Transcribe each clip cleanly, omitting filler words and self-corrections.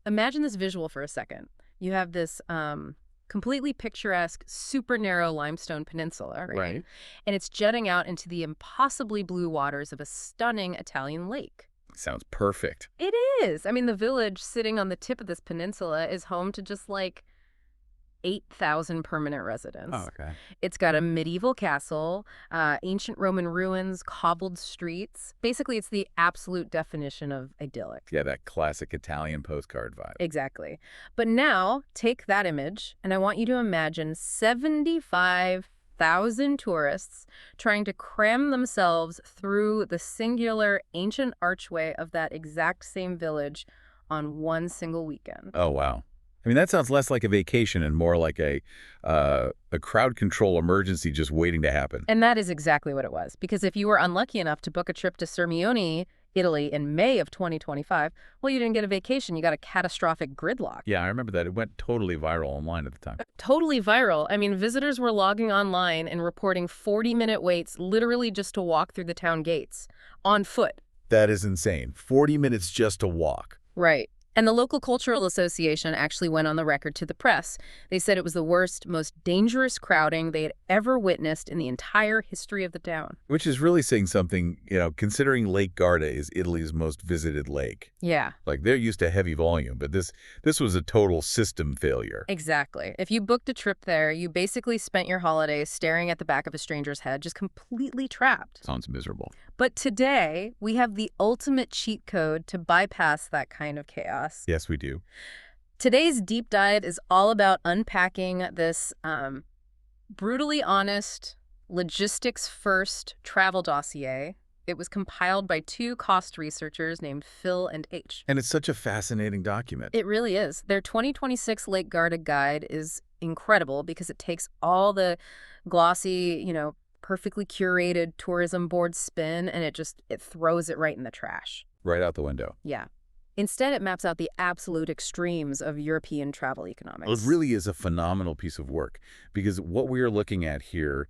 imagine this visual for a second. You have this completely picturesque, super narrow limestone peninsula, right? Right. And it's jutting out into the impossibly blue waters of a stunning Italian lake. Sounds perfect. It is. I mean, the village sitting on the tip of this peninsula is home to just like 8,000 permanent residents. Oh, okay. It's got a medieval castle, ancient Roman ruins, cobbled streets. Basically, it's the absolute definition of idyllic. Yeah, that classic Italian postcard vibe. Exactly. But now, take that image, and I want you to imagine 75,000 tourists trying to cram themselves through the singular ancient archway of that exact same village on one single weekend. Oh, wow. I mean, that sounds less like a vacation and more like a crowd control emergency just waiting to happen. And that is exactly what it was. Because if you were unlucky enough to book a trip to Sirmione, Italy in May of 2025, well, you didn't get a vacation. You got a catastrophic gridlock. Yeah, I remember that. It went totally viral online at the time. Totally viral. I mean, visitors were logging online and reporting 40-minute waits literally just to walk through the town gates on foot. That is insane. 40 minutes just to walk. Right. And the local cultural association actually went on the record to the press. They said it was the worst, most dangerous crowding they had ever witnessed in the entire history of the town. Which is really saying something, considering Lake Garda is Italy's most visited lake. Yeah. Like, they're used to heavy volume, but this was a total system failure. Exactly. If you booked a trip there, you basically spent your holidays staring at the back of a stranger's head, just completely trapped. Sounds miserable. But today, we have the ultimate cheat code to bypass that kind of chaos. Yes, we do. Today's deep dive is all about unpacking this brutally honest, logistics-first travel dossier. It was compiled by two cost researchers named Phil and H. And it's such a fascinating document. It really is. Their 2026 Lake Garda guide is incredible because it takes all the glossy, perfectly curated tourism board spin and it throws it right in the trash. Right out the window. Yeah. Instead, it maps out the absolute extremes of European travel economics. Well, it really is a phenomenal piece of work because what we are looking at here,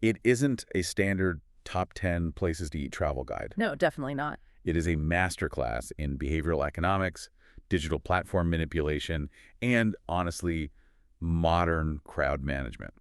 it isn't a standard top 10 places to eat travel guide. No, definitely not. It is a masterclass in behavioral economics, digital platform manipulation, and honestly, modern crowd management.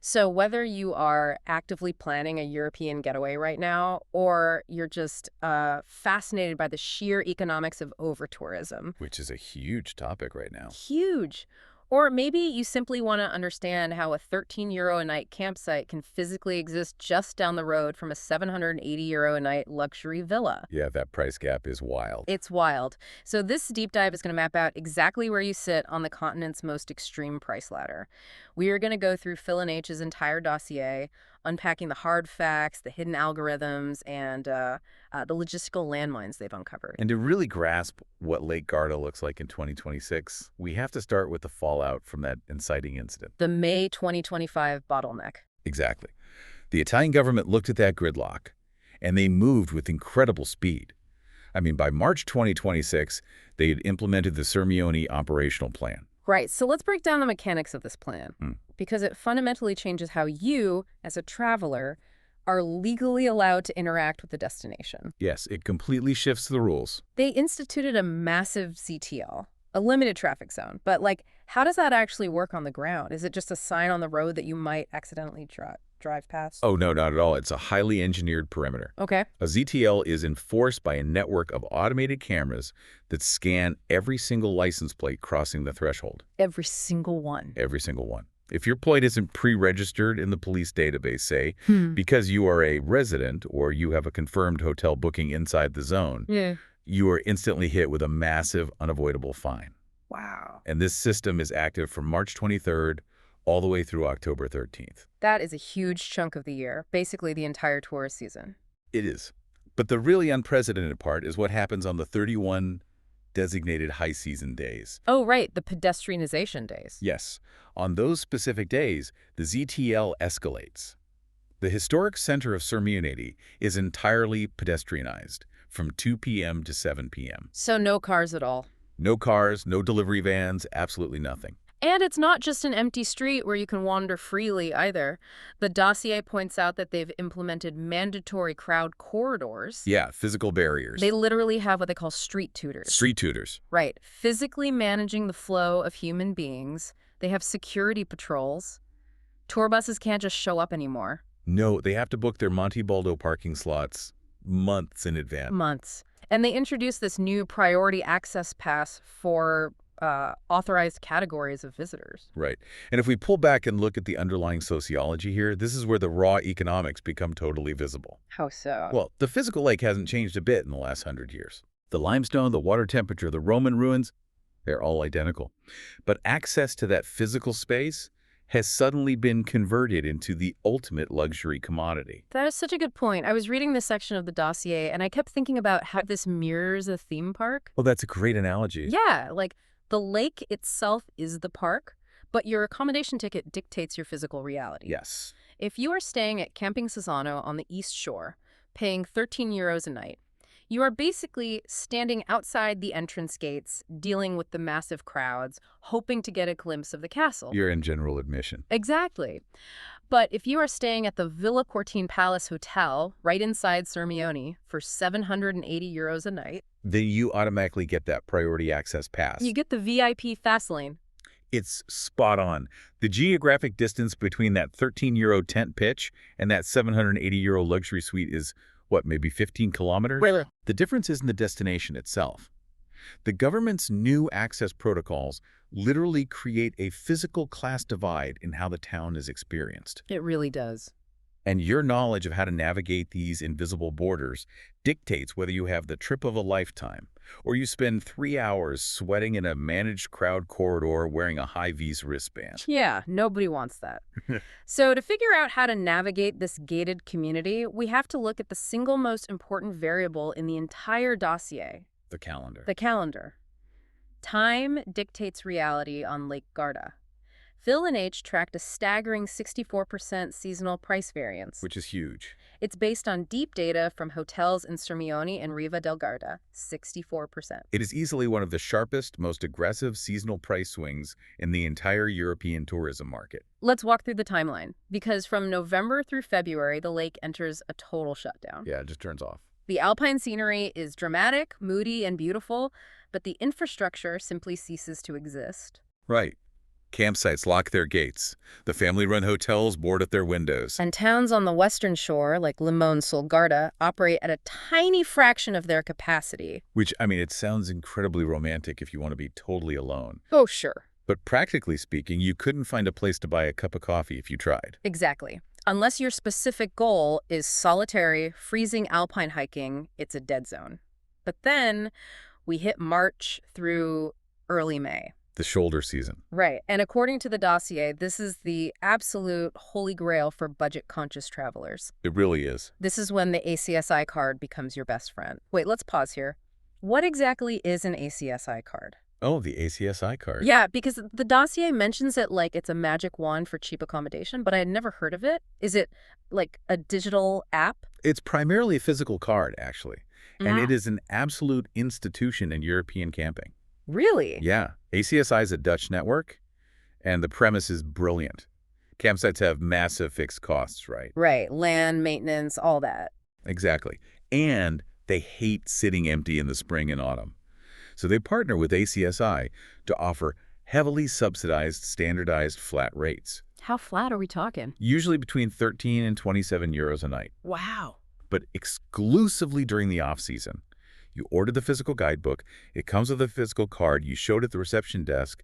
So whether you are actively planning a European getaway right now, or you're just fascinated by the sheer economics of over-tourism. Which is a huge topic right now. Huge. Or maybe you simply want to understand how a €13 a night campsite can physically exist just down the road from a €780 a night luxury villa. Yeah, that price gap is wild. It's wild. So this deep dive is going to map out exactly where you sit on the continent's most extreme price ladder. We are going to go through Phil and H's entire dossier, unpacking the hard facts, the hidden algorithms, and the logistical landmines they've uncovered. And to really grasp what Lake Garda looks like in 2026, we have to start with the fallout from that inciting incident. The May 2025 bottleneck. Exactly. The Italian government looked at that gridlock, and they moved with incredible speed. I mean, by March 2026, they had implemented the Sirmione operational plan. Right. So let's break down the mechanics of this plan, because it fundamentally changes how you, as a traveler, are legally allowed to interact with the destination. Yes, it completely shifts the rules. They instituted a massive CTL, a limited traffic zone. But, how does that actually work on the ground? Is it just a sign on the road that you might accidentally drive past? Oh, no, not at all. It's a highly engineered perimeter. Okay. A ZTL is enforced by a network of automated cameras that scan every single license plate crossing the threshold. Every single one. Every single one. If your plate isn't pre-registered in the police database, say, because you are a resident or you have a confirmed hotel booking inside the zone, you are instantly hit with a massive, unavoidable fine. Wow. And this system is active from March 23rd all the way through October 13th. That is a huge chunk of the year, basically the entire tourist season. It is. But the really unprecedented part is what happens on the 31 designated high season days. Oh, right, the pedestrianization days. Yes. On those specific days, the ZTL escalates. The historic center of Sirmione is entirely pedestrianized from 2 p.m. to 7 p.m. So no cars at all. No cars, no delivery vans, absolutely nothing. And it's not just an empty street where you can wander freely either. The dossier points out that they've implemented mandatory crowd corridors. Yeah, physical barriers. They literally have what they call street tutors. Street tutors. Right. Physically managing the flow of human beings. They have security patrols. Tour buses can't just show up anymore. No, they have to book their Monte Baldo parking slots months in advance. Months. And they introduced this new priority access pass for authorized categories of visitors. Right. And if we pull back and look at the underlying sociology here, this is where the raw economics become totally visible. How so? Well, the physical lake hasn't changed a bit in the last 100 years. The limestone, the water temperature, the Roman ruins, they're all identical. But access to that physical space has suddenly been converted into the ultimate luxury commodity. That is such a good point. I was reading this section of the dossier, and I kept thinking about how this mirrors a theme park. Well, that's a great analogy. Yeah, like the lake itself is the park, but your accommodation ticket dictates your physical reality. Yes. If you are staying at Camping Sasano on the East Shore, paying €13 a night, you are basically standing outside the entrance gates, dealing with the massive crowds, hoping to get a glimpse of the castle. You're in general admission. Exactly. But if you are staying at the Villa Cortine Palace Hotel, right inside Sirmione, for €780 a night, then you automatically get that priority access pass. you get the VIP fast lane. It's spot on. The geographic distance between that €13 tent pitch and that €780 luxury suite is, what, maybe 15 kilometers? Right. The difference isn't the destination itself. The government's new access protocols literally create a physical class divide in how the town is experienced. It really does. And your knowledge of how to navigate these invisible borders dictates whether you have the trip of a lifetime or you spend 3 hours sweating in a managed crowd corridor wearing a high-vis wristband. Yeah, nobody wants that. So to figure out how to navigate this gated community, we have to look at the single most important variable in the entire dossier. The calendar. The calendar. Time dictates reality on Lake Garda. Phil and H tracked a staggering 64% seasonal price variance. Which is huge. It's based on deep data from hotels in Sirmione and Riva del Garda, 64%. It is easily one of the sharpest, most aggressive seasonal price swings in the entire European tourism market. Let's walk through the timeline, because from November through February, the lake enters a total shutdown. Yeah, it just turns off. The alpine scenery is dramatic, moody, and beautiful, but the infrastructure simply ceases to exist. Right. Campsites lock their gates. The family-run hotels board at their windows. And towns on the western shore, like Limon Sul Garda, operate at a tiny fraction of their capacity. Which, I mean, it sounds incredibly romantic if you want to be totally alone. Oh, sure. But practically speaking, you couldn't find a place to buy a cup of coffee if you tried. Exactly. Unless your specific goal is solitary, freezing alpine hiking, it's a dead zone. But then we hit March through early May. The shoulder season. Right. And according to the dossier, this is the absolute holy grail for budget-conscious travelers. It really is. This is when the ACSI card becomes your best friend. Wait, let's pause here. What exactly is an ACSI card? Oh, the ACSI card. Yeah, because the dossier mentions it like it's a magic wand for cheap accommodation, but I had never heard of it. Is it like a digital app? It's primarily a physical card, actually. And it is an absolute institution in European camping. Really? Yeah. ACSI is a Dutch network, and the premise is brilliant. Campsites have massive fixed costs, right? Right. Land, maintenance, all that. Exactly. And they hate sitting empty in the spring and autumn. So they partner with ACSI to offer heavily subsidized, standardized flat rates. How flat are we talking? Usually between 13 and 27 euros a night. Wow. But exclusively during the off-season. You order the physical guidebook, it comes with a physical card, you show it at the reception desk,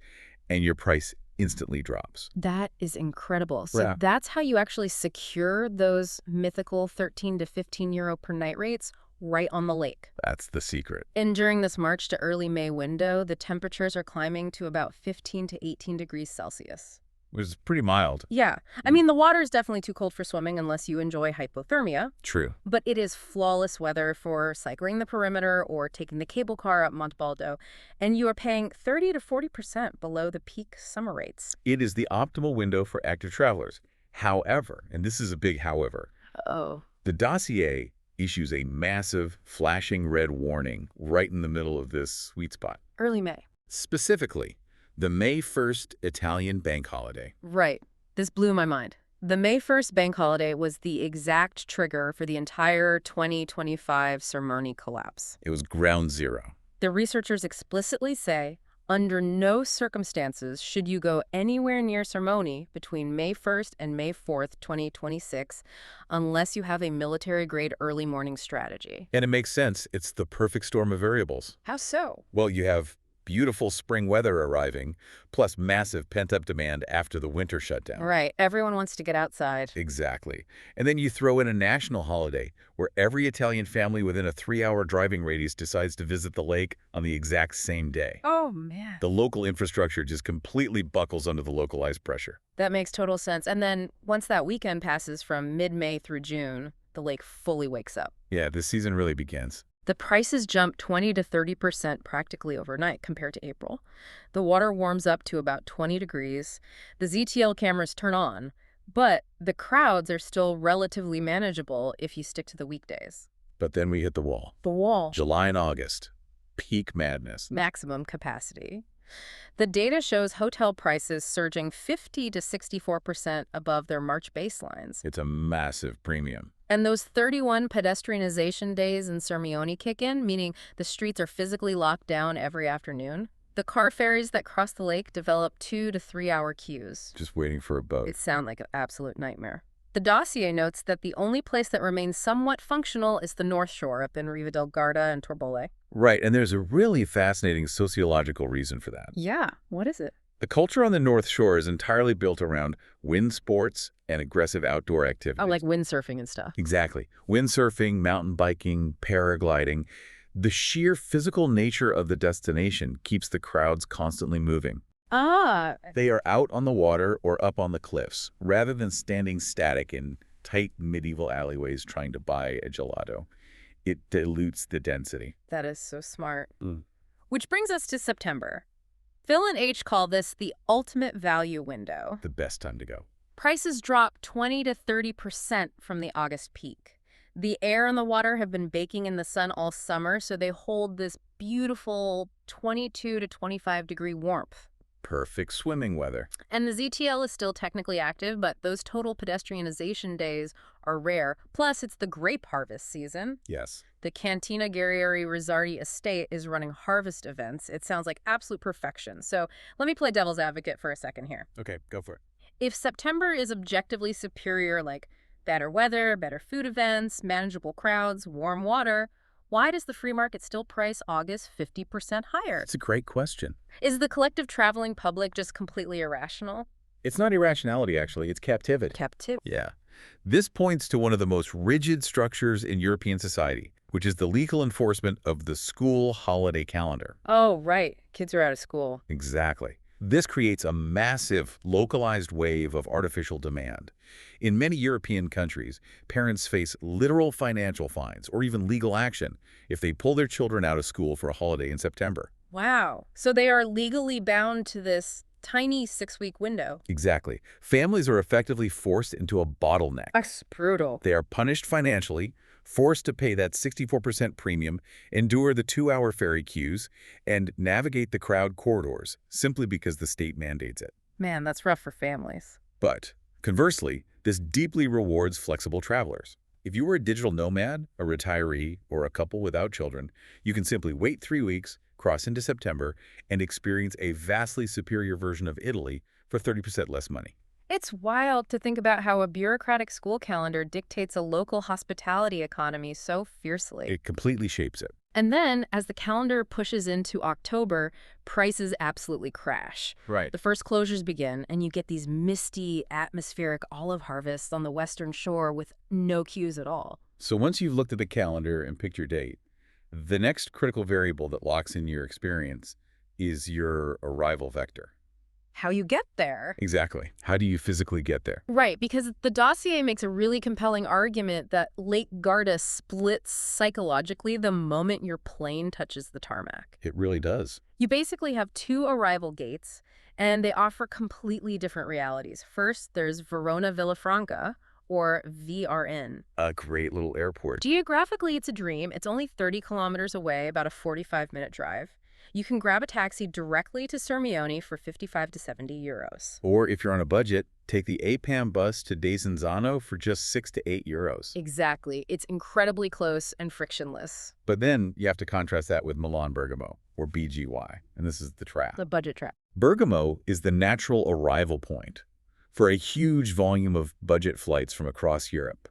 and your price instantly drops. That is incredible. So Yeah. that's how you actually secure those mythical 13 to 15 euro per night rates right on the lake. That's the secret. And during this March to early May window, the temperatures are climbing to about 15 to 18 degrees Celsius. Which is pretty mild. Yeah. I mean, the water is definitely too cold for swimming unless you enjoy hypothermia. True. But it is flawless weather for cycling the perimeter or taking the cable car up Monte Baldo, and you are paying 30 to 40% below the peak summer rates. It is the optimal window for active travelers. However, and this is a big however, Oh. the dossier issues a massive flashing red warning right in the middle of this sweet spot. Early May. Specifically, The May 1st Italian bank holiday. Right. This blew my mind. The May 1st bank holiday was the exact trigger for the entire 2025 Sirmione collapse. It was ground zero. The researchers explicitly say, under no circumstances should you go anywhere near Sirmione between May 1st and May 4th, 2026, unless you have a military-grade early morning strategy. And it makes sense. It's the perfect storm of variables. How so? Well, you have beautiful spring weather arriving, plus massive pent-up demand after the winter shutdown. Right. Everyone wants to get outside. Exactly. And then you throw in a national holiday where every Italian family within a 3-hour driving radius decides to visit the lake on the exact same day. Oh, man. The local infrastructure just completely buckles under the localized pressure. That makes total sense. And then once that weekend passes from mid-May through June, the lake fully wakes up. Yeah, this season really begins. The prices jump 20 to 30% practically overnight compared to April. The water warms up to about 20 degrees. The ZTL cameras turn on, but the crowds are still relatively manageable if you stick to the weekdays. But then we hit the wall. The wall. July and August. Peak madness. Maximum capacity. The data shows hotel prices surging 50 to 64% above their March baselines. It's a massive premium. And those 31 pedestrianization days in Sirmione kick in, meaning the streets are physically locked down every afternoon. The car ferries that cross the lake develop 2 to 3 hour queues. Just waiting for a boat. It sounds like an absolute nightmare. The dossier notes that the only place that remains somewhat functional is the North Shore up in Villa Garda and Torbole. Right, and there's a really fascinating sociological reason for that. Yeah, what is it? The culture on the North Shore is entirely built around wind sports and aggressive outdoor activities. Oh, like windsurfing and stuff. Exactly. Windsurfing, mountain biking, paragliding. The sheer physical nature of the destination keeps the crowds constantly moving. Ah. They are out on the water or up on the cliffs, rather than standing static in tight medieval alleyways trying to buy a gelato. It dilutes the density. That is so smart. Which brings us to September. Phil and H call this the ultimate value window. The best time to go. Prices drop 20 to 30% from the August peak. The air and the water have been baking in the sun all summer, so they hold this beautiful 22 to 25 degree warmth. Perfect swimming weather. And the ZTL is still technically active, but those total pedestrianization days are rare. Plus, it's the grape harvest season. Yes. The Cantina Guerrieri Rizzardi estate is running harvest events. It sounds like absolute perfection. So let me play devil's advocate for a second here. Okay, go for it. If September is objectively superior, like better weather, better food events, manageable crowds, warm water, why does the free market still price August 50% higher? It's a great question. Is the collective traveling public just completely irrational? It's not irrationality, actually. It's captivity. Captivity. Yeah. This points to one of the most rigid structures in European society, which is the legal enforcement of the school holiday calendar. Oh, right. Kids are out of school. Exactly. This creates a massive, localized wave of artificial demand. In many European countries, parents face literal financial fines or even legal action if they pull their children out of school for a holiday in September. Wow. So they are legally bound to this tiny 6-week window. Exactly. Families are effectively forced into a bottleneck. That's brutal. They are punished financially, forced to pay that 64% premium, endure the 2-hour ferry queues, and navigate the crowd corridors simply because the state mandates it. Man, that's rough for families. But conversely, this deeply rewards flexible travelers. If you were a digital nomad, a retiree, or a couple without children, you can simply wait 3 weeks, cross into September, and experience a vastly superior version of Italy for 30% less money. It's wild to think about how a bureaucratic school calendar dictates a local hospitality economy so fiercely. It completely shapes it. And then, as the calendar pushes into October, prices absolutely crash. Right. The first closures begin, and you get these misty, atmospheric olive harvests on the western shore with no queues at all. So once you've looked at the calendar and picked your date, the next critical variable that locks in your experience is your arrival vector. How you get there. Exactly. How do you physically get there? Right, because the dossier makes a really compelling argument that Lake Garda splits psychologically the moment your plane touches the tarmac. It really does. You basically have 2 arrival gates, and they offer completely different realities. First, there's Verona Villafranca, or VRN. A great little airport. Geographically, it's a dream. It's only 30 kilometers away, about a 45-minute drive. You can grab a taxi directly to Sirmione for 55 to 70 euros. Or if you're on a budget, take the APAM bus to Desenzano for just 6 to 8 euros. Exactly. It's incredibly close and frictionless. But then you have to contrast that with Milan-Bergamo, or BGY, and this is the trap. The budget trap. Bergamo is the natural arrival point for a huge volume of budget flights from across Europe.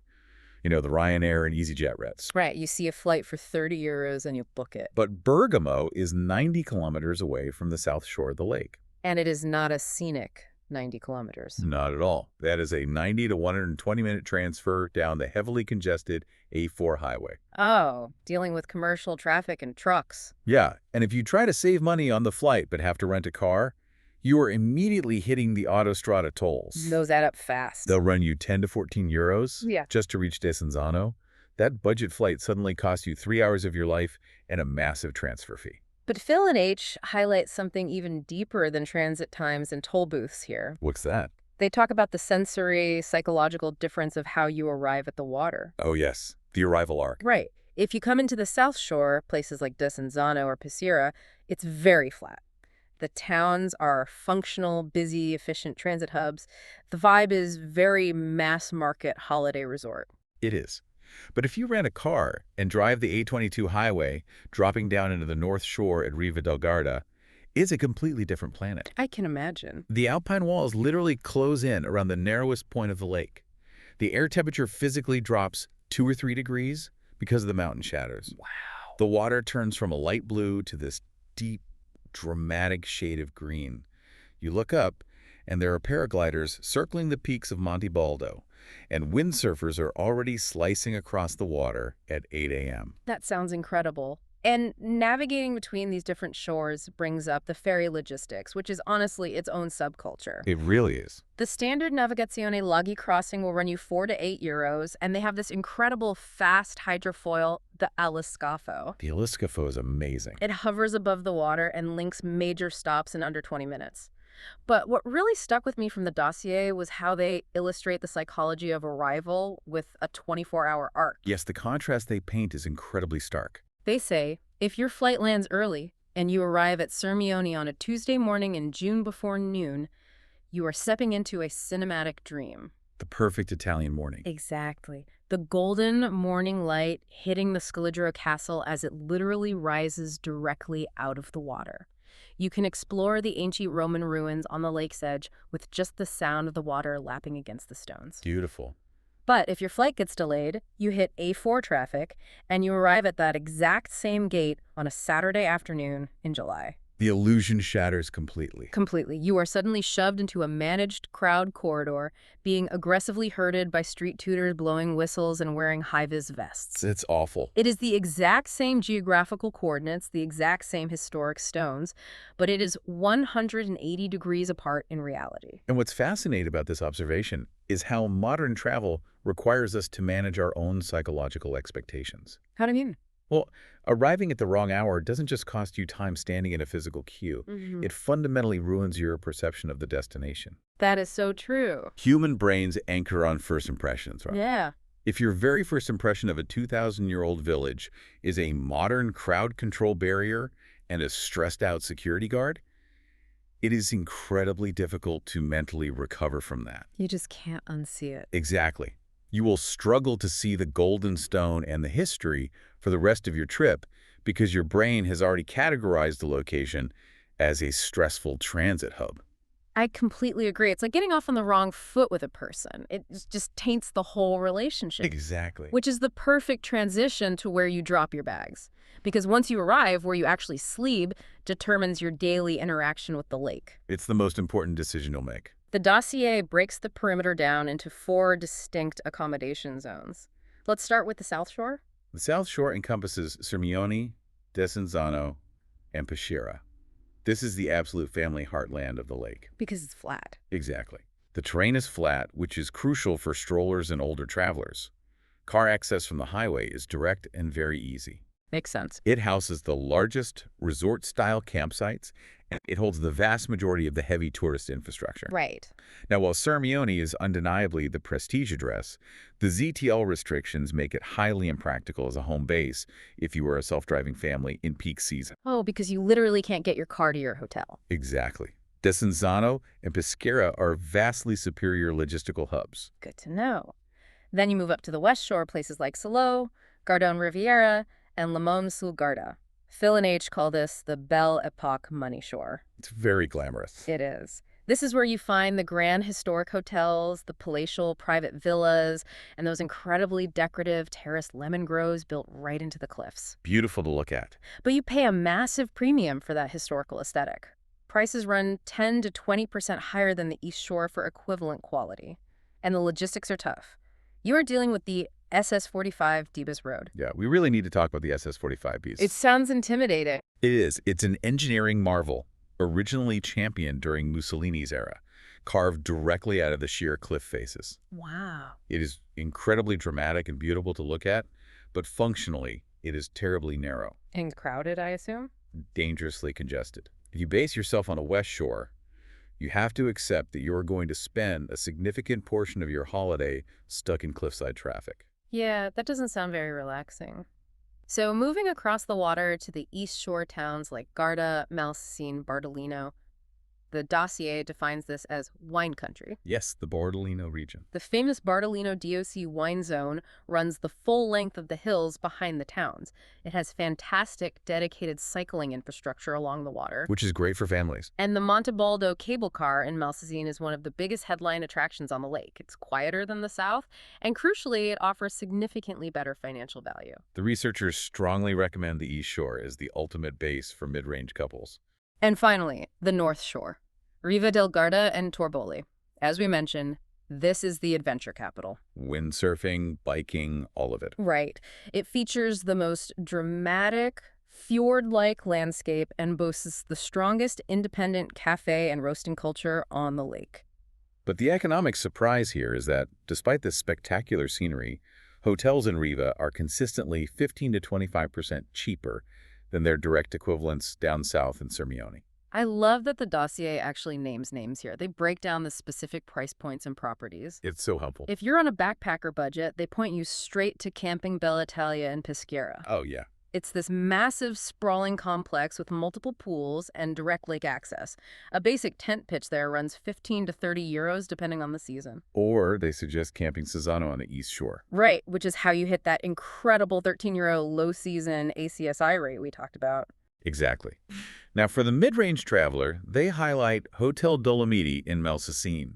You know, the Ryanair and EasyJet routes. Right. You see a flight for 30 euros and you book it. But Bergamo is 90 kilometers away from the south shore of the lake. And it is not a scenic 90 kilometers. Not at all. That is a 90 to 120-minute transfer down the heavily congested A4 highway. Oh, dealing with commercial traffic and trucks. Yeah, and if you try to save money on the flight but have to rent a car, you are immediately hitting the Autostrada tolls. Those add up fast. They'll run you 10 to 14 euros Yeah. just to reach Desenzano. That budget flight suddenly costs you 3 hours of your life and a massive transfer fee. But Phil and H highlight something even deeper than transit times and toll booths here. What's that? They talk about the sensory, psychological difference of how you arrive at the water. Oh, yes, the arrival arc. Right. If you come into the South Shore, places like Desenzano or Pesira, it's very flat. The towns are functional, busy, efficient transit hubs. The vibe is very mass market holiday resort. It is. But if you rent a car and drive the A22 highway, dropping down into the North Shore at Riva del Garda, it's a completely different planet. I can imagine. The alpine walls literally close in around the narrowest point of the lake. The air temperature physically drops 2 or 3 degrees because of the mountain shadows. Wow. The water turns from a light blue to this deep, dramatic shade of green. You look up, and there are paragliders circling the peaks of Monte Baldo, and windsurfers are already slicing across the water at 8 a.m. That sounds incredible. And navigating between these different shores brings up the ferry logistics, which is honestly its own subculture. It really is. The standard Navigazione Laghi crossing will run you 4 to 8 euros, and they have this incredible fast hydrofoil, the Aliscafo. The Aliscafo is amazing. It hovers above the water and links major stops in under 20 minutes. But what really stuck with me from the dossier was how they illustrate the psychology of arrival with a 24-hour arc. Yes, the contrast they paint is incredibly stark. They say, if your flight lands early and you arrive at Sirmione on a Tuesday morning in June before noon, you are stepping into a cinematic dream. The perfect Italian morning. Exactly. The golden morning light hitting the Scaligero Castle as it literally rises directly out of the water. You can explore the ancient Roman ruins on the lake's edge with just the sound of the water lapping against the stones. Beautiful. But if your flight gets delayed, you hit A4 traffic, and you arrive at that exact same gate on a Saturday afternoon in July. The illusion shatters completely. Completely. You are suddenly shoved into a managed crowd corridor, being aggressively herded by street tutors blowing whistles and wearing high-vis vests. It's awful. It is the exact same geographical coordinates, the exact same historic stones, but it is 180 degrees apart in reality. And what's fascinating about this observation is how modern travel requires us to manage our own psychological expectations. How do you mean? Well, arriving at the wrong hour doesn't just cost you time standing in a physical queue. It fundamentally ruins your perception of the destination. That is so true. Human brains anchor on first impressions, right? Yeah. If your very first impression of a 2,000-year-old village is a modern crowd control barrier and a stressed-out security guard, it is incredibly difficult to mentally recover from that. You just can't unsee it. Exactly. You will struggle to see the golden stone and the history for the rest of your trip because your brain has already categorized the location as a stressful transit hub. I completely agree. It's like getting off on the wrong foot with a person. It just taints the whole relationship. Exactly. Which is the perfect transition to where you drop your bags. Because once you arrive, where you actually sleep determines your daily interaction with the lake. It's the most important decision you'll make. The dossier breaks the perimeter down into 4 distinct accommodation zones. Let's start with the South Shore. The South Shore encompasses Sirmione, Desenzano, and Pesira. This is the absolute family heartland of the lake. Because it's flat. Exactly. The terrain is flat, which is crucial for strollers and older travelers. Car access from the highway is direct and very easy. Makes sense. It houses the largest resort-style campsites, and it holds the vast majority of the heavy tourist infrastructure. Right. Now, while Sirmione is undeniably the prestige address, the ZTL restrictions make it highly impractical as a home base if you are a self-driving family in peak season. Oh, because you literally can't get your car to your hotel. Exactly. Desenzano and Peschiera are vastly superior logistical hubs. Good to know. Then you move up to the West Shore, places like Salo, Gardone Riviera, and Limon sul Garda. Phil and H call this the Belle Epoque Money Shore. It's very glamorous. It is. This is where you find the grand historic hotels, the palatial private villas, and those incredibly decorative terraced lemon groves built right into the cliffs. Beautiful to look at. But you pay a massive premium for that historical aesthetic. Prices run 10 to 20% higher than the East Shore for equivalent quality. And the logistics are tough. You are dealing with the SS-45 Dibas Road. Yeah, we really need to talk about the SS-45Bs. It sounds intimidating. It is. It's an engineering marvel, originally championed during Mussolini's era, carved directly out of the sheer cliff faces. Wow. It is incredibly dramatic and beautiful to look at, but functionally, it is terribly narrow. And crowded, I assume? Dangerously congested. If you base yourself on the West Shore, you have to accept that you're going to spend a significant portion of your holiday stuck in cliffside traffic. Yeah, that doesn't sound very relaxing. So moving across the water to the East Shore towns like Garda, Malcesine, Bardolino, the dossier defines this as wine country. Yes, the Bordolino region. The famous Bardolino DOC wine zone runs the full length of the hills behind the towns. It has fantastic dedicated cycling infrastructure along the water. Which is great for families. And the Monte Baldo cable car in Malcesine is one of the biggest headline attractions on the lake. It's quieter than the south, and crucially, it offers significantly better financial value. The researchers strongly recommend the East Shore as the ultimate base for mid-range couples. And finally, the North Shore. Riva del Garda and Torboli. As we mentioned, this is the adventure capital. Windsurfing, biking, all of it. Right. It features the most dramatic, fjord-like landscape and boasts the strongest independent cafe and roasting culture on the lake. But the economic surprise here is that, despite this spectacular scenery, hotels in Riva are consistently 15 to 25% cheaper than their direct equivalents down south in Sirmione. I love that the dossier actually names names here. They break down the specific price points and properties. It's so helpful. If you're on a backpacker budget, they point you straight to Camping Bella Italia in Peschiera. Oh, yeah. It's this massive, sprawling complex with multiple pools and direct lake access. A basic tent pitch there runs 15 to 30 euros depending on the season. Or they suggest camping Cesano on the East Shore. Right, which is how you hit that incredible 13 euro low-season ACSI rate we talked about. Exactly. Now, for the mid-range traveler, they highlight Hotel Dolomiti in Malcesine.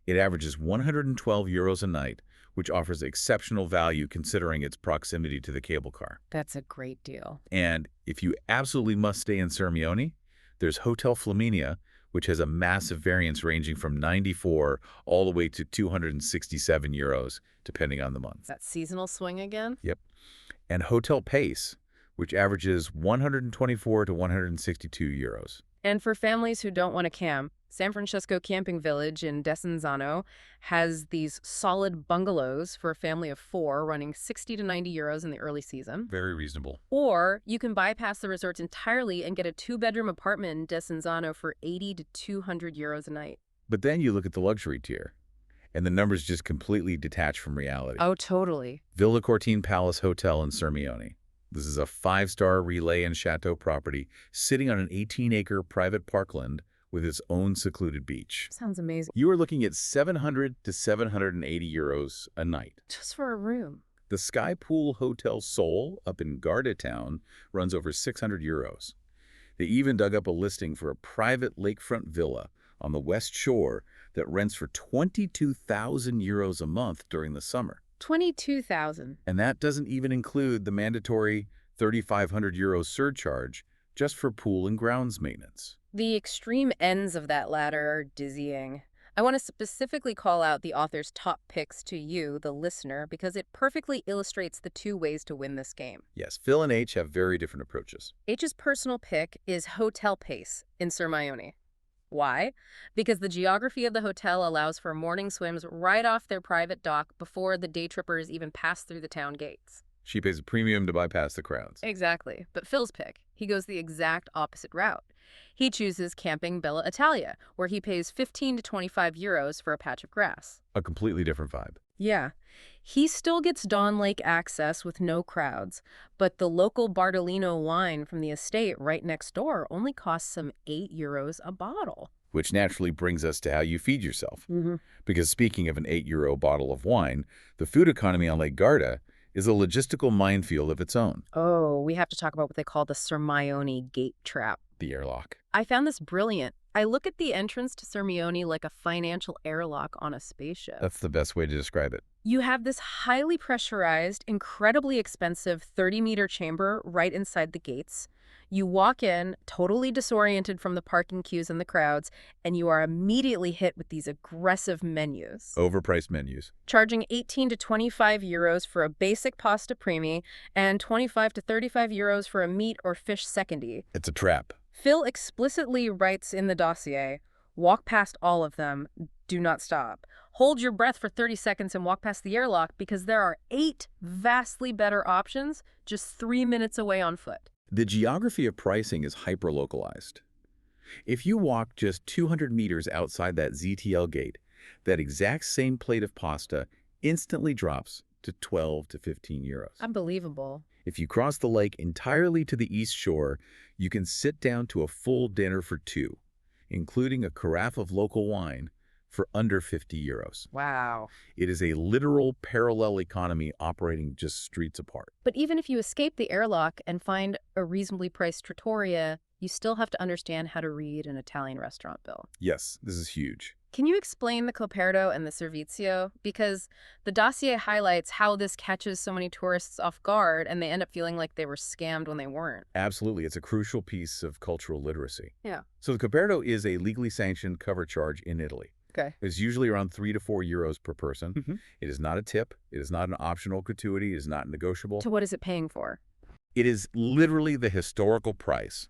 It averages 112 euros a night, which offers exceptional value considering its proximity to the cable car. That's a great deal. And if you absolutely must stay in Sirmione, there's Hotel Flaminia, which has a massive variance ranging from 94 all the way to 267 euros, depending on the month. That seasonal swing again? Yep. And Hotel Pace, which averages 124 to 162 euros. And for families who don't want to camp, San Francisco Camping Village in Desenzano has these solid bungalows for a family of 4 running 60 to 90 euros in the early season. Very reasonable. Or you can bypass the resorts entirely and get a 2-bedroom apartment in Desenzano for 80 to 200 euros a night. But then you look at the luxury tier, and the numbers just completely detach from reality. Oh, totally. Villa Cortine Palace Hotel in Sirmione. This is a 5-star Relais Chateaux property sitting on an 18-acre private parkland with its own secluded beach. Sounds amazing. You are looking at 700 to 780 euros a night. Just for a room. The Sky Pool Hotel Seoul up in Garda town runs over 600 euros. They even dug up a listing for a private lakefront villa on the West Shore that rents for 22,000 euros a month during the summer. 22,000. And that doesn't even include the mandatory 3,500 euro surcharge just for pool and grounds maintenance. The extreme ends of that ladder are dizzying. I want to specifically call out the author's top picks to you, the listener, because it perfectly illustrates the 2 ways to win this game. Yes, Phil and H have very different approaches. H's personal pick is Hotel Pace in Sirmione. Why? Because the geography of the hotel allows for morning swims right off their private dock before the day trippers even pass through the town gates. She pays a premium to bypass the crowds. Exactly. But Phil's pick. He goes the exact opposite route. He chooses camping Bella Italia, where he pays 15 to 25 euros for a patch of grass. A completely different vibe. Yeah. He still gets Dawn Lake access with no crowds, but the local Bardolino wine from the estate right next door only costs some 8 euros a bottle. Which naturally brings us to how you feed yourself. Mm-hmm. Because speaking of an €8 bottle of wine, the food economy on Lake Garda is a logistical minefield of its own. Oh, we have to talk about what they call the Sirmione gate trap. The airlock. I found this brilliant. I look at the entrance to Sirmione like a financial airlock on a spaceship. That's the best way to describe it. You have this highly pressurized, incredibly expensive 30-meter chamber right inside the gates. You walk in, totally disoriented from the parking queues and the crowds, and you are immediately hit with these aggressive menus. Overpriced menus. Charging 18 to 25 euros for a basic pasta primi and 25 to 35 euros for a meat or fish secondi. It's a trap. Phil explicitly writes in the dossier, walk past all of them, do not stop. Hold your breath for 30 seconds and walk past the airlock because there are 8 vastly better options just 3 minutes away on foot. The geography of pricing is hyper-localized. If you walk just 200 meters outside that ZTL gate, that exact same plate of pasta instantly drops to 12 to 15 euros. Unbelievable. If you cross the lake entirely to the east shore, you can sit down to a full dinner for 2, including a carafe of local wine, for under 50 euros. Wow. It is a literal parallel economy operating just streets apart. But even if you escape the airlock and find a reasonably priced trattoria, you still have to understand how to read an Italian restaurant bill. Yes, this is huge. Can you explain the coperto and the servizio? Because the dossier highlights how this catches so many tourists off guard and they end up feeling like they were scammed when they weren't. Absolutely. It's a crucial piece of cultural literacy. Yeah. So the coperto is a legally sanctioned cover charge in Italy. Okay. It's usually around 3 to 4 euros per person. Mm-hmm. It is not a tip. It is not an optional gratuity. It is not negotiable. So what is it paying for? It is literally the historical price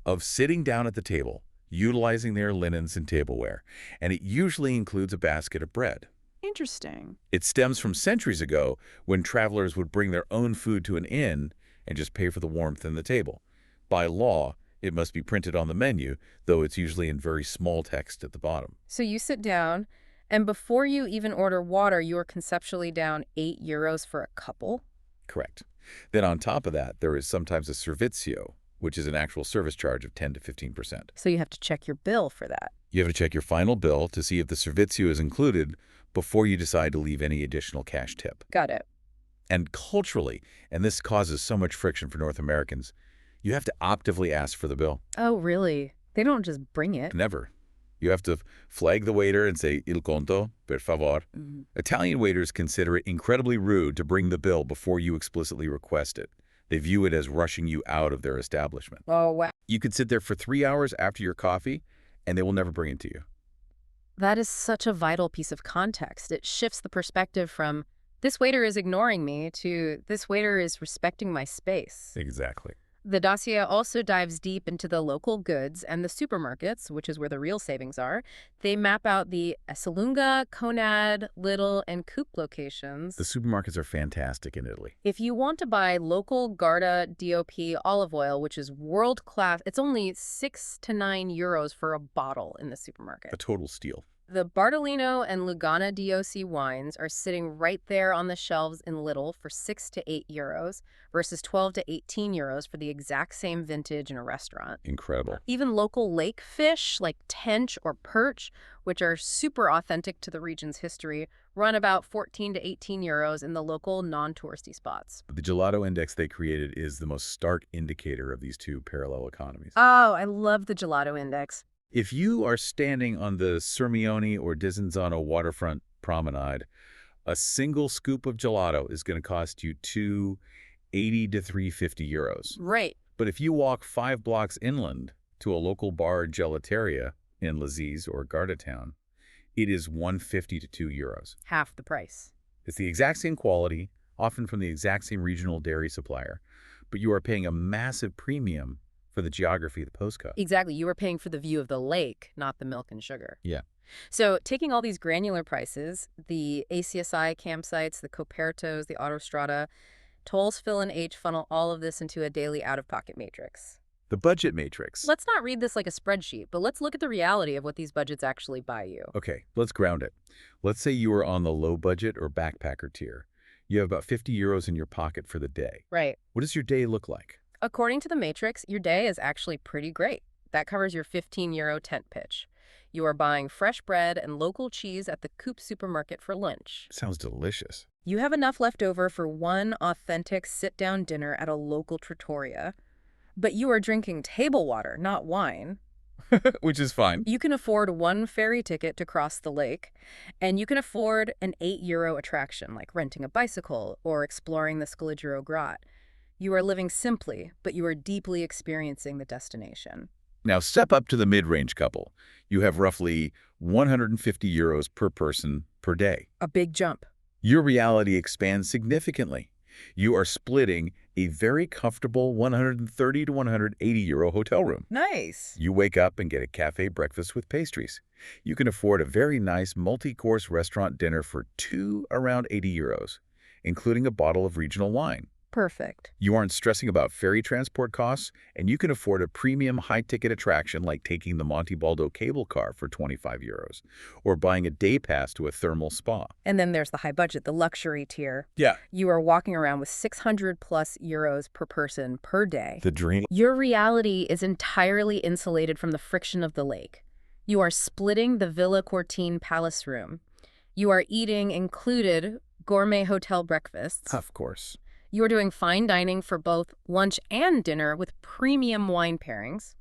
of sitting down at the table, utilizing their linens and tableware, and it usually includes a basket of bread. Interesting. It stems from centuries ago when travelers would bring their own food to an inn and just pay for the warmth in the table. By law, it must be printed on the menu, though it's usually in very small text at the bottom. So you sit down, and before you even order water, you are conceptually down 8 euros for a couple? Correct. Then on top of that, there is sometimes a servizio, which is an actual service charge of 10 to 15%. So you have to check your bill for that. You have to check your final bill to see if the servizio is included before you decide to leave any additional cash tip. Got it. And culturally, and this causes so much friction for North Americans, you have to optively ask for the bill. Oh, really? They don't just bring it. Never. You have to flag the waiter and say, il conto, per favor. Mm-hmm. Italian waiters consider it incredibly rude to bring the bill before you explicitly request it. They view it as rushing you out of their establishment. Oh, wow. You could sit there for 3 hours after your coffee, and they will never bring it to you. That is such a vital piece of context. It shifts the perspective from, this waiter is ignoring me, to this waiter is respecting my space. Exactly. The dossier also dives deep into the local goods and the supermarkets, which is where the real savings are. They map out the Esselunga, Conad, Lidl, and Coop locations. The supermarkets are fantastic in Italy. If you want to buy local Garda DOP olive oil, which is world-class, it's only 6 to 9 euros for a bottle in the supermarket. A total steal. The Bardolino and Lugana DOC wines are sitting right there on the shelves in Lidl for 6 to 8 euros versus 12 to 18 euros for the exact same vintage in a restaurant. Incredible. Even local lake fish like tench or perch, which are super authentic to the region's history, run about 14 to 18 euros in the local non-touristy spots. But the gelato index they created is the most stark indicator of these two parallel economies. Oh, I love the gelato index. If you are standing on the Sirmione or Disanzano waterfront promenade, a single scoop of gelato is going to cost you €2.80 to €3.50. Right. But if you walk 5 blocks inland to a local bar gelateria in Lazise or Gardatown, it is €1.50 to €2. Half the price. It's the exact same quality, often from the exact same regional dairy supplier, but you are paying a massive premium for the geography of the postcode. Exactly. You were paying for the view of the lake, not the milk and sugar. Yeah. So taking all these granular prices, the ACSI campsites, the copertos, the autostrada, Tolls, Fill, and H funnel all of this into a daily out-of-pocket matrix. The budget matrix. Let's not read this like a spreadsheet, but let's look at the reality of what these budgets actually buy you. Okay, let's ground it. Let's say you are on the low budget or backpacker tier. You have about 50 euros in your pocket for the day. Right. What does your day look like? According to the matrix, your day is actually pretty great. That covers your 15 euro tent pitch. You are buying fresh bread and local cheese at the Coop supermarket for lunch. Sounds delicious. You have enough left over for one authentic sit-down dinner at a local trattoria. But you are drinking table water, not wine. Which is fine. You can afford one ferry ticket to cross the lake, and you can afford an 8 euro attraction like renting a bicycle or exploring the Scaligero Grot. You are living simply, but you are deeply experiencing the destination. Now step up to the mid-range couple. You have roughly 150 euros per person per day. A big jump. Your reality expands significantly. You are splitting a very comfortable 130 to 180 euro hotel room. Nice. You wake up and get a cafe breakfast with pastries. You can afford a very nice multi-course restaurant dinner for around 80 euros, including a bottle of regional wine. Perfect. You aren't stressing about ferry transport costs, and you can afford a premium high-ticket attraction like taking the Monte Baldo cable car for 25 euros, or buying a day pass to a thermal spa. And then there's the high budget, the luxury tier. Yeah. You are walking around with 600 plus euros per person per day. The dream. Your reality is entirely insulated from the friction of the lake. You are splitting the Villa Cortine Palace room. You are eating included gourmet hotel breakfasts. Of course. You are doing fine dining for both lunch and dinner with premium wine pairings.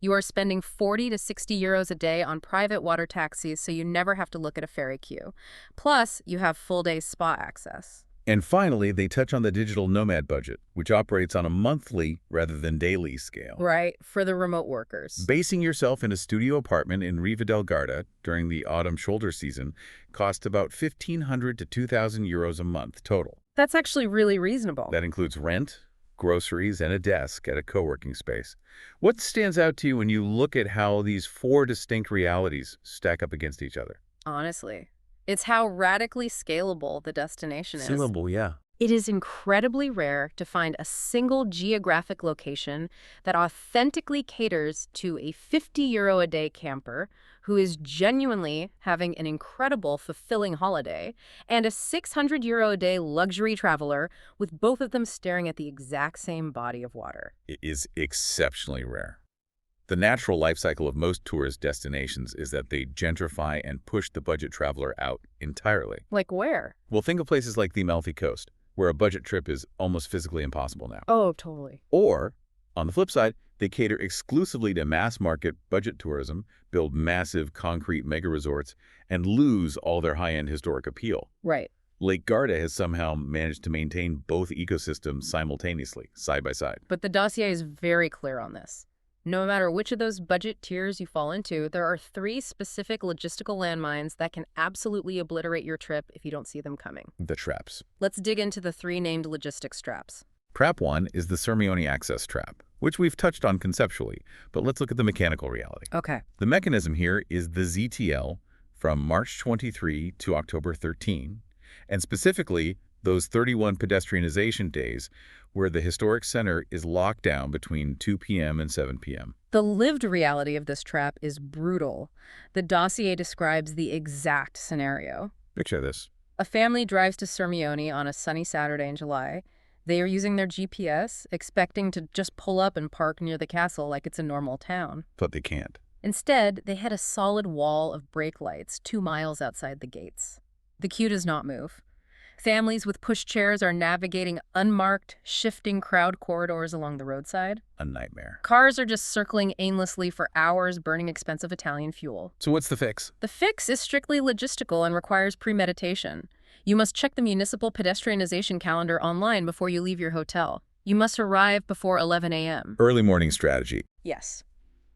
You are spending 40 to 60 euros a day on private water taxis so you never have to look at a ferry queue. Plus, you have full-day spa access. And finally, they touch on the digital nomad budget, which operates on a monthly rather than daily scale. Right, for the remote workers. Basing yourself in a studio apartment in Riva Garda during the autumn shoulder season costs about 1,500 to 2,000 euros a month total. That's actually really reasonable. That includes rent, groceries, and a desk at a co-working space. What stands out to you when you look at how these four distinct realities stack up against each other? Honestly, it's how radically scalable the destination is. Scalable, yeah. It is incredibly rare to find a single geographic location that authentically caters to a 50 euro a day camper who is genuinely having an incredible, fulfilling holiday, and a 600 euro a day luxury traveler with both of them staring at the exact same body of water. It is exceptionally rare. The natural life cycle of most tourist destinations is that they gentrify and push the budget traveler out entirely. Like where? Well, think of places like the Amalfi Coast, where a budget trip is almost physically impossible now. Oh, totally. Or, on the flip side, they cater exclusively to mass-market budget tourism, build massive concrete mega-resorts, and lose all their high-end historic appeal. Right. Lake Garda has somehow managed to maintain both ecosystems simultaneously, side by side. But the dossier is very clear on this. No matter which of those budget tiers you fall into, there are 3 specific logistical landmines that can absolutely obliterate your trip if you don't see them coming. The traps. Let's dig into the 3 named logistics traps. Trap 1 is the Sirmione access trap, which we've touched on conceptually, but let's look at the mechanical reality. Okay. The mechanism here is the ZTL from March 23 to October 13, and specifically those 31 pedestrianization days where the historic center is locked down between 2 p.m. and 7 p.m. The lived reality of this trap is brutal. The dossier describes the exact scenario. Picture this. A family drives to Sirmione on a sunny Saturday in July. They are using their GPS, expecting to just pull up and park near the castle like it's a normal town. But they can't. Instead, they hit a solid wall of brake lights 2 miles outside the gates. The queue does not move. Families with pushchairs are navigating unmarked, shifting crowd corridors along the roadside. A nightmare. Cars are just circling aimlessly for hours, burning expensive Italian fuel. So what's the fix? The fix is strictly logistical and requires premeditation. You must check the municipal pedestrianization calendar online before you leave your hotel. You must arrive before 11 a.m. Early morning strategy. Yes.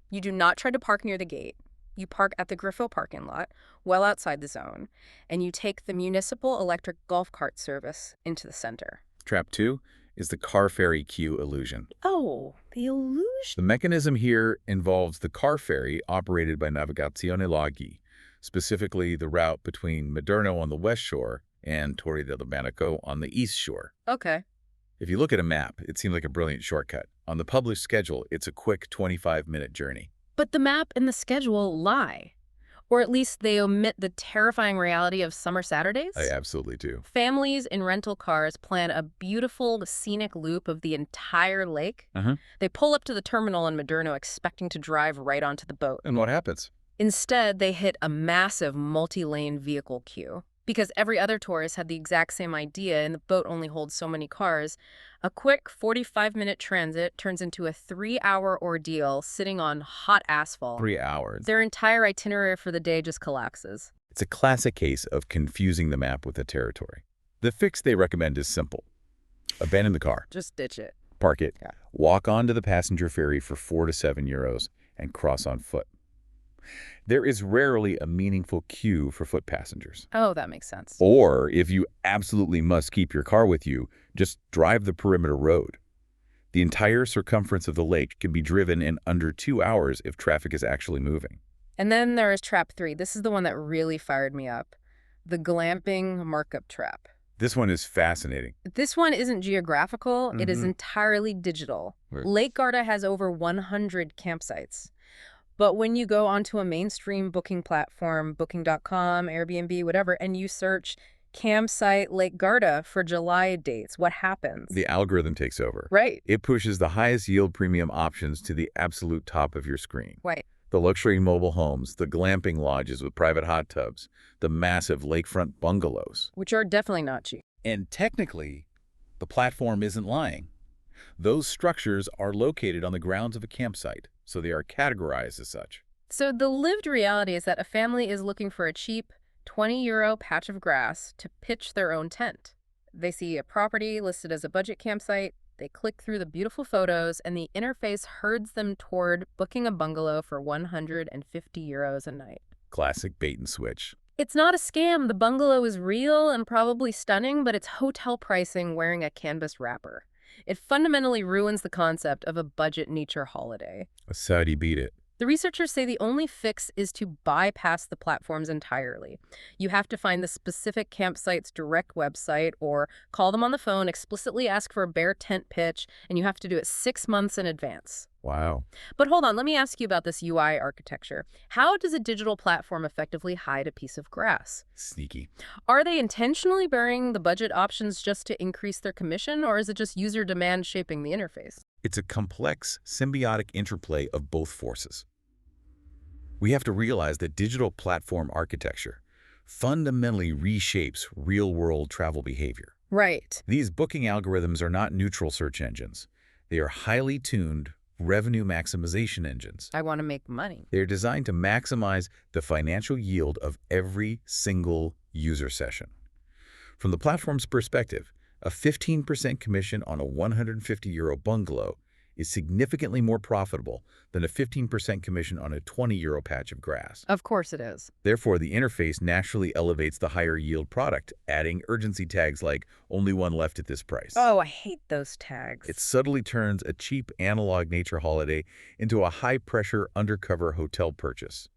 You do not try to park near the gate. You park at the Griffo parking lot, well outside the zone, and you take the municipal electric golf cart service into the center. Trap 2 is the car ferry queue illusion. Oh, the illusion. The mechanism here involves the car ferry operated by Navigazione Laghi, specifically the route between Maderno on the west shore and Torre del Domenico on the east shore. Okay. If you look at a map, it seems like a brilliant shortcut. On the published schedule, it's a quick 25-minute journey. But the map and the schedule lie. Or at least they omit the terrifying reality of summer I Saturdays. absolutely do. Families in rental cars plan a beautiful scenic loop of the entire lake. They pull up to the terminal in Maderno expecting to drive right onto the boat. And what happens? Instead, they hit a massive multi-lane vehicle queue. Because every other tourist had the exact same idea and the boat only holds so many cars, a quick 45-minute transit turns into a 3-hour ordeal sitting on hot asphalt. 3 hours. Their entire itinerary for the day just collapses. It's a classic case of confusing the map with the territory. The fix they recommend is simple. Abandon the car, Just ditch it. park it, Yeah. walk onto the passenger ferry for €4 to €7, and cross on foot. There is rarely a meaningful queue for foot passengers. Oh, that makes sense. Or, if you absolutely must keep your car with you, just drive the perimeter road. The entire circumference of the lake can be driven in under 2 hours if traffic is actually moving. And then there is trap 3. This is the one that really fired me up. The glamping markup trap. This one is fascinating. This one isn't geographical. It is entirely digital. Right. Lake Garda has over 100 campsites. But when you go onto a mainstream booking platform, booking.com, Airbnb, whatever, and you search campsite Lake Garda for July dates, what happens? The algorithm takes over. Right. It pushes the highest yield premium options to the absolute top of your screen. Right. The luxury mobile homes, the glamping lodges with private hot tubs, the massive lakefront bungalows. Which are definitely not cheap. And technically, the platform isn't lying. Those structures are located on the grounds of a campsite, so they are categorized as such. So the lived reality is that a family is looking for a cheap €20 patch of grass to pitch their own tent. They see a property listed as a budget campsite, they click through the beautiful photos, and the interface herds them toward booking a bungalow for €150 a night. Classic bait and switch. It's not a scam. The bungalow is real and probably stunning, but it's hotel pricing wearing a canvas wrapper. It fundamentally ruins the concept of a budget nature holiday. So how do you beat it? The researchers say the only fix is to bypass the platforms entirely. You have to find the specific campsite's direct website or call them on the phone, explicitly ask for a bare tent pitch, and you have to do it 6 months in advance. Wow. But hold on, let me ask you about this UI architecture. How does a digital platform effectively hide a piece of grass? Sneaky. Are they intentionally burying the budget options just to increase their commission, or is it just user demand shaping the interface? It's a complex, symbiotic interplay of both forces. We have to realize that digital platform architecture fundamentally reshapes real-world travel behavior. Right. These booking algorithms are not neutral search engines. They are highly tuned revenue maximization engines. I want to make money. They are designed to maximize the financial yield of every single user session. From the platform's perspective, a 15% commission on a €150 bungalow is significantly more profitable than a 15% commission on a €20 patch of grass. Of course it is. Therefore, the interface naturally elevates the higher yield product, adding urgency tags like "only one left at this price." Oh, I hate those tags. It subtly turns a cheap analog nature holiday into a high-pressure undercover hotel purchase.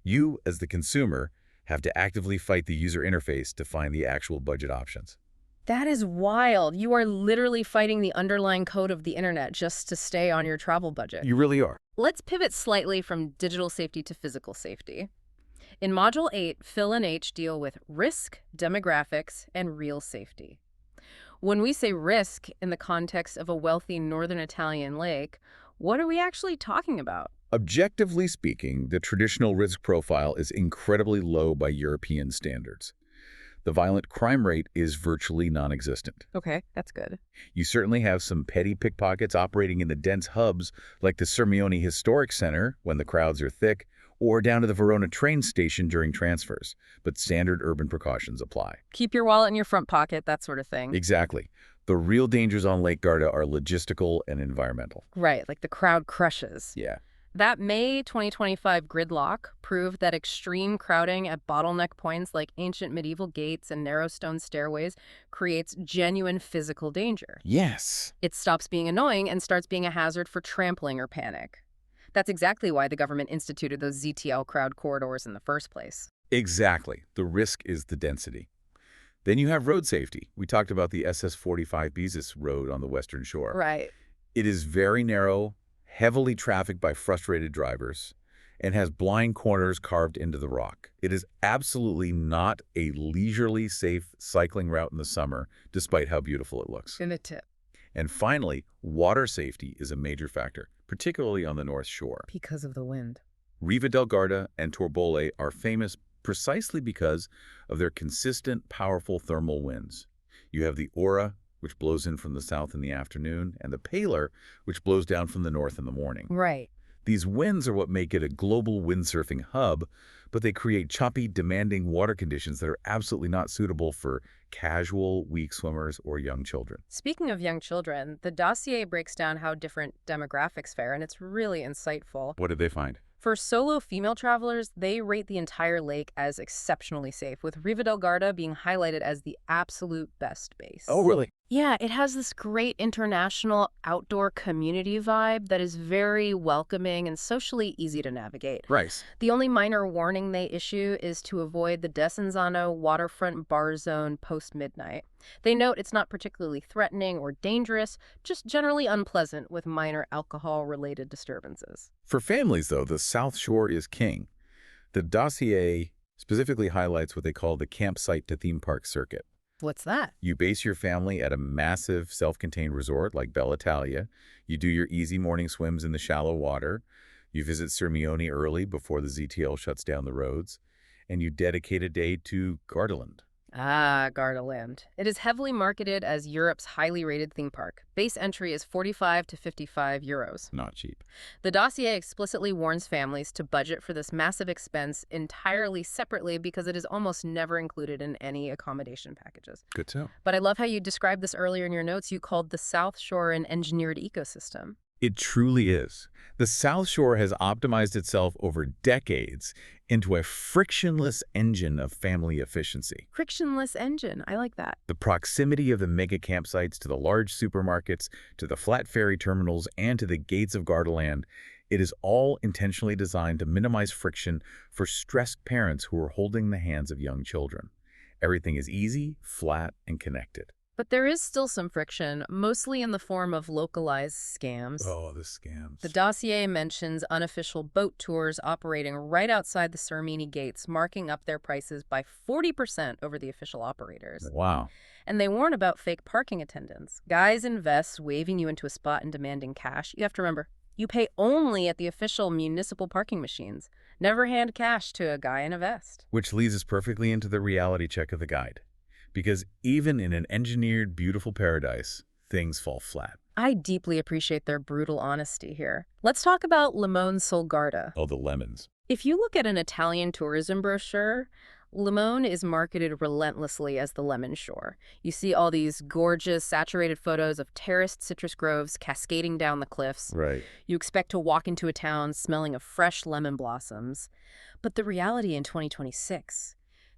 You, as the consumer, have to actively fight the user interface to find the actual budget options. That is wild. You are literally fighting the underlying code of the internet just to stay on your travel budget. You really are. Let's pivot slightly from digital safety to physical safety. In Module 8, Phil and H deal with risk, demographics, and real safety. When we say risk in the context of a wealthy northern Italian lake, what are we actually talking about? Objectively speaking, the traditional risk profile is incredibly low by European standards. The violent crime rate is virtually non-existent. Okay, that's good. You certainly have some petty pickpockets operating in the dense hubs like the Sirmione Historic Center when the crowds are thick, or down to the Verona train station during transfers, but standard urban precautions apply. Keep your wallet in your front pocket, that sort of thing. Exactly. The real dangers on Lake Garda are logistical and environmental. Right, like the crowd crushes. Yeah. That May 2025 gridlock proved that extreme crowding at bottleneck points like ancient medieval gates and narrow stone stairways creates genuine physical danger. Yes. It stops being annoying and starts being a hazard for trampling or panic. That's exactly why the government instituted those ZTL crowd corridors in the first place. Exactly. The risk is the density. Then you have road safety. We talked about the SS-45 Beasis road on the western shore. Right. It is very narrow, heavily trafficked by frustrated drivers, and has blind corners carved into the rock. It is absolutely not a leisurely, safe cycling route in the summer, despite how beautiful it looks. In the tip. And finally, water safety is a major factor, particularly on the North Shore. Because of the wind. Riva del Garda and Torbole are famous precisely because of their consistent, powerful thermal winds. You have the aura, which blows in from the south in the afternoon, and the paler, which blows down from the north in the morning. Right. These winds are what make it a global windsurfing hub, but they create choppy, demanding water conditions that are absolutely not suitable for casual, weak swimmers or young children. Speaking of young children, the dossier breaks down how different demographics fare, and it's really insightful. What did they find? For solo female travelers, they rate the entire lake as exceptionally safe, with Riva del Garda being highlighted as the absolute best base. Oh, really? Yeah, it has this great international outdoor community vibe that is very welcoming and socially easy to navigate. Right. The only minor warning they issue is to avoid the Desenzano waterfront bar zone post-midnight. They note it's not particularly threatening or dangerous, just generally unpleasant with minor alcohol-related disturbances. For families, though, the South Shore is king. The dossier specifically highlights what they call the campsite to theme park circuit. What's that? You base your family at a massive self-contained resort like Bella Italia. You do your easy morning swims in the shallow water. You visit Sirmione early before the ZTL shuts down the roads. And you dedicate a day to Gardaland. Ah, Gardaland. It is heavily marketed as Europe's highly rated theme park. Base entry is 45 to 55 euros. Not cheap. The dossier explicitly warns families to budget for this massive expense entirely separately because it is almost never included in any accommodation packages. Good to know. But I love how you described this earlier in your notes. You called the South Shore an engineered ecosystem. It truly is. The South Shore has optimized itself over decades into a frictionless engine of family efficiency. Frictionless engine. I like that. The proximity of the mega campsites to the large supermarkets, to the flat ferry terminals, and to the gates of Gardaland, it is all intentionally designed to minimize friction for stressed parents who are holding the hands of young children. Everything is easy, flat, and connected. But there is still some friction, mostly in the form of localized scams. Oh, the scams. The dossier mentions unofficial boat tours operating right outside the Sirmione gates, marking up their prices by 40% over the official operators. Wow. And they warn about fake parking attendants. Guys in vests waving you into a spot and demanding cash. You have to remember, you pay only at the official municipal parking machines. Never hand cash to a guy in a vest. Which leads us perfectly into the reality check of the guide. Because even in an engineered, beautiful paradise, things fall flat. I deeply appreciate their brutal honesty here. Let's talk about Limone sul Garda. Oh, the lemons. If you look at an Italian tourism brochure, Limone is marketed relentlessly as the lemon shore. You see all these gorgeous, saturated photos of terraced citrus groves cascading down the cliffs. Right. You expect to walk into a town smelling of fresh lemon blossoms. But the reality in 2026...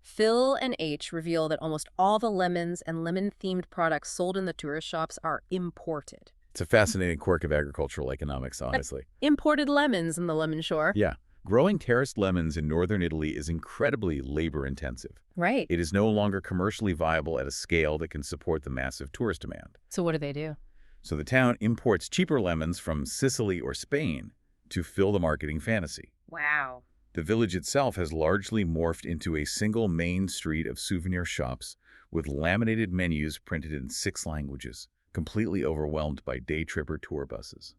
Phil and H reveal that almost all the lemons and lemon-themed products sold in the tourist shops are imported. It's a fascinating quirk of agricultural economics, honestly. Imported lemons in the lemon shore. Yeah. Growing terraced lemons in northern Italy is incredibly labor-intensive. Right. It is no longer commercially viable at a scale that can support the massive tourist demand. So what do? So the town imports cheaper lemons from Sicily or Spain to fill the marketing fantasy. Wow. The village itself has largely morphed into a single main street of souvenir shops with laminated menus printed in 6 languages, completely overwhelmed by day tripper tour buses.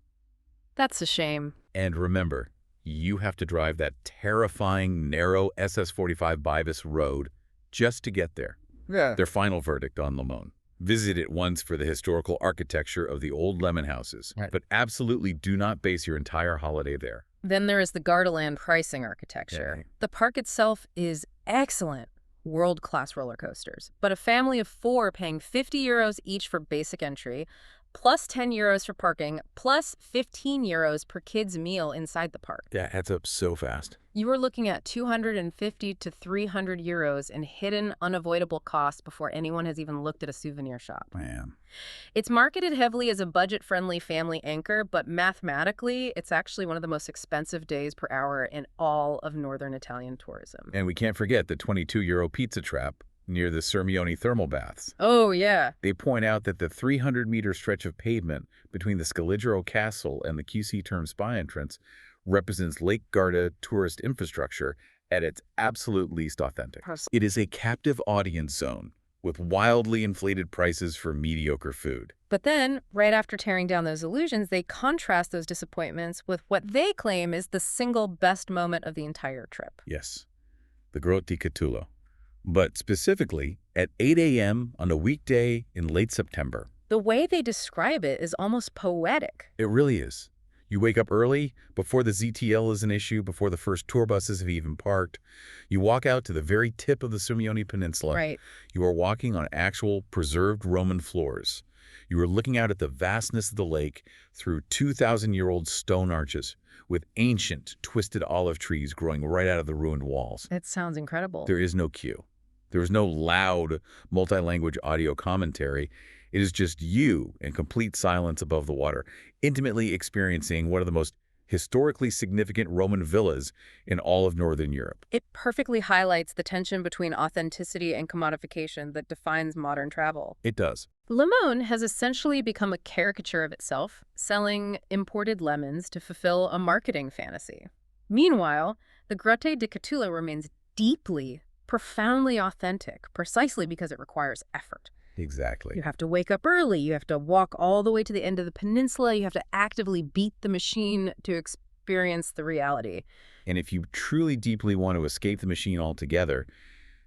That's a shame. And remember, you have to drive that terrifying, narrow SS-45 Bivas road just to get there. Yeah. Their final verdict on Limone. Visit it once for the historical architecture of the old lemon houses, Right. but absolutely do not base your entire holiday there. Then there is the Gardaland pricing architecture. Okay. The park itself is excellent. World-class roller coasters. But a family of 4 paying 50 euros each for basic entry, plus 10 euros for parking, plus 15 euros per kid's meal inside the park. That adds up so fast. You are looking at 250 to 300 euros in hidden, unavoidable costs before anyone has even looked at a souvenir shop. Man. It's marketed heavily as a budget-friendly family anchor, but mathematically, it's actually one of the most expensive days per hour in all of northern Italian tourism. And we can't forget the 22 euro pizza trap, near the Sirmione thermal baths. Oh, yeah. They point out that the 300-meter stretch of pavement between the Scaligero Castle and the QC Terme Spa entrance represents Lake Garda tourist infrastructure at its absolute least authentic. It is a captive audience zone with wildly inflated prices for mediocre food. But then, right after tearing down those illusions, they contrast those disappointments with what they claim is the single best moment of the entire trip. Yes, the Grotte di Catullo. But specifically, at 8 a.m. on a weekday in late September. The way they describe it is almost poetic. It really is. You wake up early, before the ZTL is an issue, before the first tour buses have even parked. You walk out to the very tip of the Sirmione Peninsula. Right. You are walking on actual preserved Roman floors. You are looking out at the vastness of the lake through 2,000-year-old stone arches with ancient, twisted olive trees growing right out of the ruined walls. It sounds incredible. There is no queue. There is no loud, multi-language audio commentary. It is just you in complete silence above the water, intimately experiencing one of the most historically significant Roman villas in all of Northern Europe. It perfectly highlights the tension between authenticity and commodification that defines modern travel. It does. Limone has essentially become a caricature of itself, selling imported lemons to fulfill a marketing fantasy. Meanwhile, the Grotte di Catullo remains deeply, profoundly authentic, precisely because it requires effort. Exactly. You have to wake up early. You have to walk all the way to the end of the peninsula. You have to actively beat the machine to experience the reality. And if you truly deeply want to escape the machine altogether,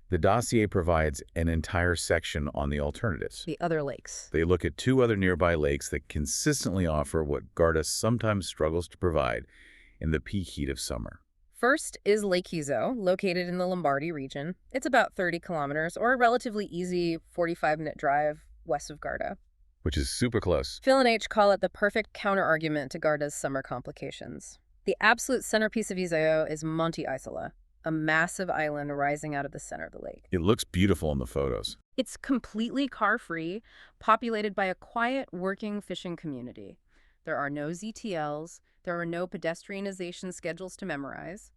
the dossier provides an entire section on the alternatives. The other lakes. They look at 2 other nearby lakes that consistently offer what Garda sometimes struggles to provide in the peak heat of summer. First is Lake Garda, located in the Lombardy region. It's about 30 kilometers, or a relatively easy 45-minute drive west of Garda. Which is super close. Phil and H call it the perfect counterargument to Garda's summer complications. The absolute centerpiece of Iseo is Monte Isola, a massive island rising out of the center of the lake. It looks beautiful in the photos. It's completely car-free, populated by a quiet, working fishing community. There are no ZTLs. There are no pedestrianization schedules to memorize.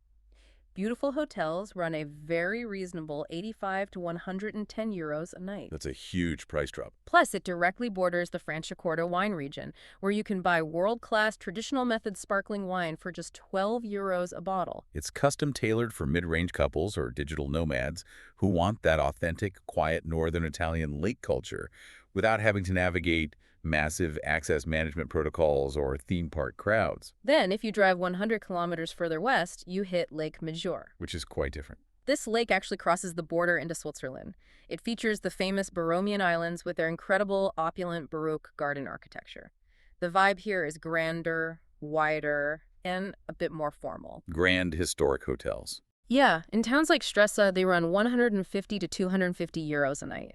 Beautiful hotels run a very reasonable 85 to 110 euros a night. That's a huge price drop. Plus, it directly borders the Franciacorta wine region, where you can buy world-class traditional method sparkling wine for just 12 euros a bottle. It's custom-tailored for mid-range couples or digital nomads who want that authentic, quiet northern Italian lake culture without having to navigate massive access management protocols or theme park crowds. Then, if you drive 100 kilometers further west, you hit Lake Maggiore, which is quite different. This lake actually crosses the border into Switzerland. It features the famous Borromean Islands with their incredible, opulent Baroque garden architecture. The vibe here is grander, wider, and a bit more formal. Grand historic hotels. Yeah, in towns like Stresa, they run 150 to 250 euros a night.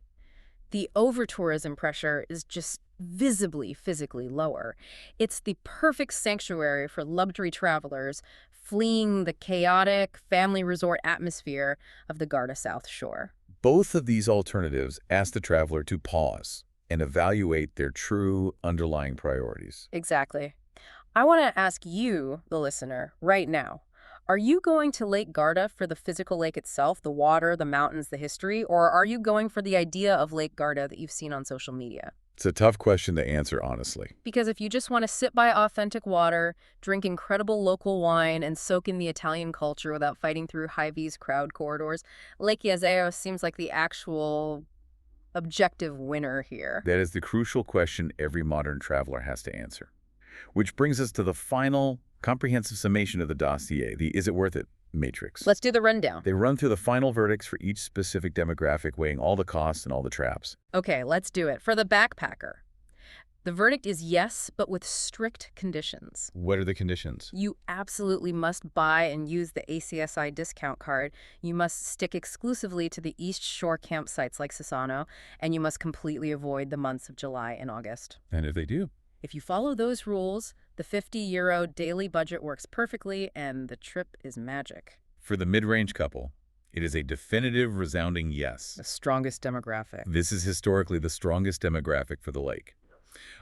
The over-tourism pressure is just visibly, physically lower. It's the perfect sanctuary for luxury travelers fleeing the chaotic family resort atmosphere of the Garda South Shore. Both of these alternatives ask the traveler to pause and evaluate their true underlying priorities. Exactly. I want to ask you, the listener, right now, are you going to Lake Garda for the physical lake itself, the water, the mountains, the history, or are you going for the idea of Lake Garda that you've seen on social media? It's a tough question to answer, honestly. Because if you just want to sit by authentic water, drink incredible local wine, and soak in the Italian culture without fighting through high-vis crowd corridors, Lake Iseo seems like the actual objective winner here. That is the crucial question every modern traveler has to answer. Which brings us to the final comprehensive summation of the dossier, the Is It Worth It matrix. Let's do the rundown. They run through the final verdicts for each specific demographic, weighing all the costs and all the traps. Okay, let's do it. For the backpacker, the verdict is yes, but with strict conditions. What are the conditions? You absolutely must buy and use the ACSI discount card. You must stick exclusively to the East Shore campsites like Sassano, and you must completely avoid the months of July and August. And if they do? If you follow those rules, the 50 euro daily budget works perfectly and the trip is magic. For the mid-range couple, it is a definitive, resounding yes. The strongest demographic. This is historically the strongest demographic for the lake.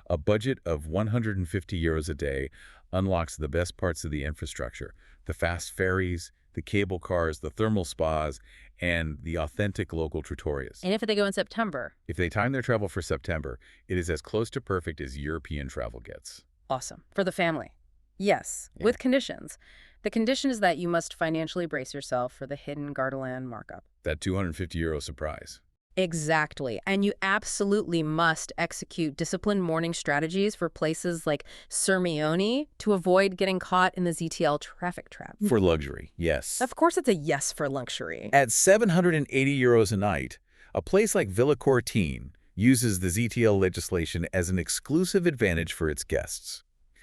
A budget of 150 euros a day unlocks the best parts of the infrastructure, the fast ferries, the cable cars, the thermal spas, and the authentic local trattorias. And if they go in September? If they time their travel for September, it is as close to perfect as European travel gets. Awesome. For the family. Yes, Yeah. with conditions. The condition is that you must financially brace yourself for the hidden Gardaland markup. That €250 surprise. Exactly. And you absolutely must execute disciplined morning strategies for places like Sirmione to avoid getting caught in the ZTL traffic trap. For luxury, yes. Of course it's a yes for luxury. At €780 a night, a place like Villa Cortine uses the ZTL legislation as an exclusive advantage for its guests.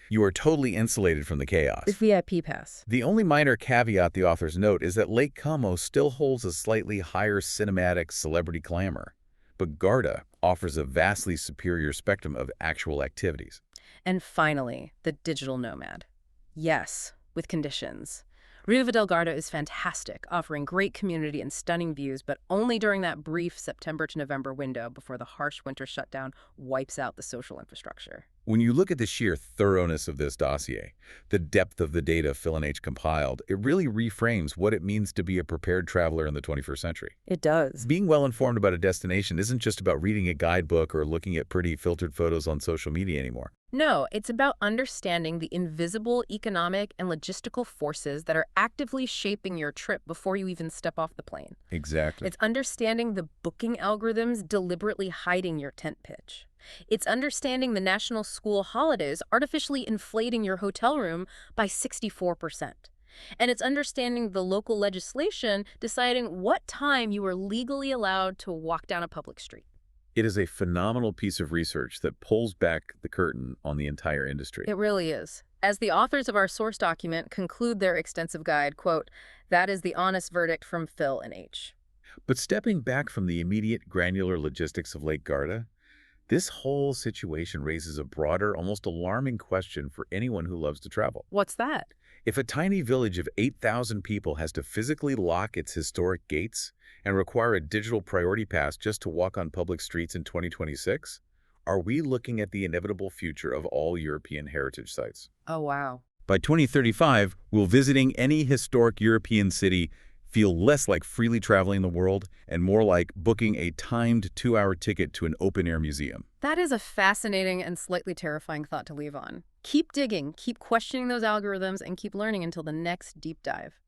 You are totally insulated from the chaos. The VIP pass. The only minor caveat the authors note is that Lake Como still holds a slightly higher cinematic celebrity glamour, but Garda offers a vastly superior spectrum of actual activities. And finally, the digital nomad. Yes, with conditions. Riva del Garda is fantastic, offering great community and stunning views, but only during that brief September to November window before the harsh winter shutdown wipes out the social infrastructure. When you look at the sheer thoroughness of this dossier, the depth of the data Phil and H compiled, it really reframes what it means to be a prepared traveler in the 21st century. It does. Being well-informed about a destination isn't just about reading a guidebook or looking at pretty filtered photos on social media anymore. No, it's about understanding the invisible economic and logistical forces that are actively shaping your trip before you even step off the plane. Exactly. It's understanding the booking algorithms deliberately hiding your tent pitch. It's understanding the national school holidays artificially inflating your hotel room by 64%. And it's understanding the local legislation deciding what time you are legally allowed to walk down a public street. It is a phenomenal piece of research that pulls back the curtain on the entire industry. It really is. As the authors of our source document conclude their extensive guide, quote, "That is the honest verdict from Phil and H." But stepping back from the immediate granular logistics of Lake Garda, this whole situation raises a broader, almost alarming question for anyone who loves to travel. What's that? If a tiny village of 8,000 people has to physically lock its historic gates and require a digital priority pass just to walk on public streets in 2026, are we looking at the inevitable future of all European heritage sites? Oh, wow. By 2035, will visiting any historic European city feel less like freely traveling the world and more like booking a timed 2-hour ticket to an open-air museum? That is a fascinating and slightly terrifying thought to leave on. Keep digging, keep questioning those algorithms, and keep learning until the next deep dive.